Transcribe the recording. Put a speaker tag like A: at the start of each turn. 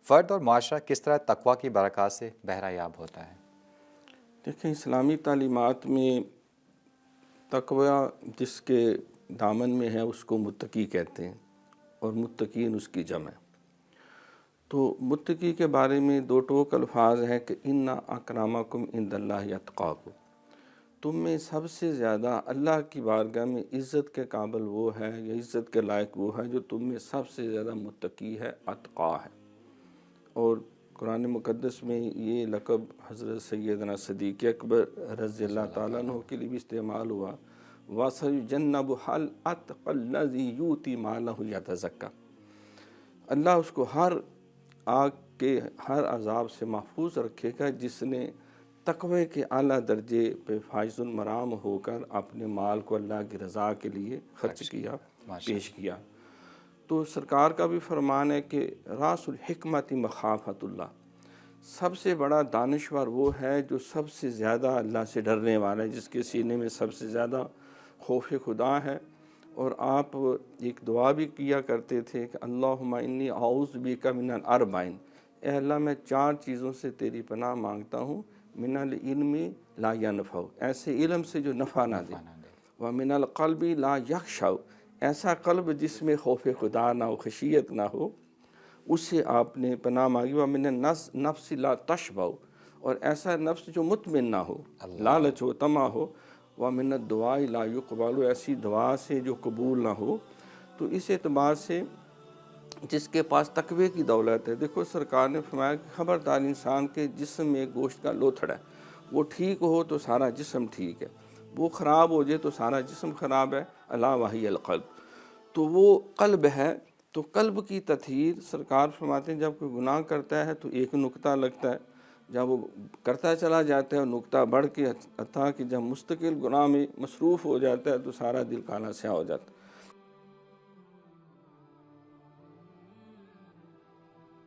A: فرد اور معاشرہ کس طرح تقویٰ کی برکات سے بہرہ یاب ہوتا ہے؟
B: دیکھیں، اسلامی تعلیمات میں تقویٰ جس کے دامن میں ہے اس کو متقی کہتے ہیں، اور متقین اس کی جمع ہے۔ تو متقی کے بارے میں دو ٹوک الفاظ ہیں کہ ان اکرمکم عند اللہ اتقاکم، تم میں سب سے زیادہ اللہ کی بارگاہ میں عزت کے قابل وہ ہے یا عزت کے لائق وہ ہے جو تم میں سب سے زیادہ متقی ہے، اتقا ہے۔ اور قرآن مقدس میں یہ لقب حضرت سیدنا صدیق اکبر رضی اللہ تعالیٰ عنہ کے لیے بھی استعمال ہوا، وَسَيُجَنَّبُهَا الْأَتْقَى الَّذِي يُؤْتِي مَالَهُ يَتَزَكَّىٰ، اللہ اس کو ہر آگ کے ہر عذاب سے محفوظ رکھے گا جس نے تقوی کے اعلیٰ درجے پہ فائز المرام ہو کر اپنے مال کو اللہ کی رضا کے لیے خرچ کیا، پیش کیا۔ تو سرکار کا بھی فرمان ہے کہ راس الحکمت مخافت اللہ، سب سے بڑا دانشور وہ ہے جو سب سے زیادہ اللہ سے ڈرنے والا ہے، جس کے سینے میں سب سے زیادہ خوف خدا ہے۔ اور آپ ایک دعا بھی کیا کرتے تھے کہ اللہم انی اعوذ بک من الاربعین، اے اللہ میں 4 چیزوں سے تیری پناہ مانگتا ہوں، من العلم لا ینفع، ایسے علم سے جو نفع نہ دے، ومن القلب لا یخشع، ایسا قلب جس میں خوف خدا نہ ہو، خشیت نہ ہو، اس سے آپ نے پناہ مانگی، ومن النفس لا تشبع، اور ایسا نفس جو مطمئن نہ ہو، لالچ ہو، طمع ہو، ومن الدعاء لا یقبل، ایسی دعا سے جو قبول نہ ہو۔ تو اس اعتبار سے جس کے پاس تقوی کی دولت ہے، دیکھو سرکار نے فرمایا کہ خبردار انسان کے جسم میں گوشت کا لوتھڑا ہے، وہ ٹھیک ہو تو سارا جسم ٹھیک ہے، وہ خراب ہو جائے تو سارا جسم خراب ہے، الا وہی القلب، تو وہ قلب ہے۔ تو قلب کی تطہیر، سرکار فرماتے ہیں جب کوئی گناہ کرتا ہے تو ایک نقطہ لگتا ہے، جب وہ کرتا چلا جاتا ہے اور نقطہ بڑھ کے، حتیٰ کہ جب مستقل گناہ میں مصروف ہو جاتا ہے تو سارا دل کالا سیاہ ہو جاتا ہے۔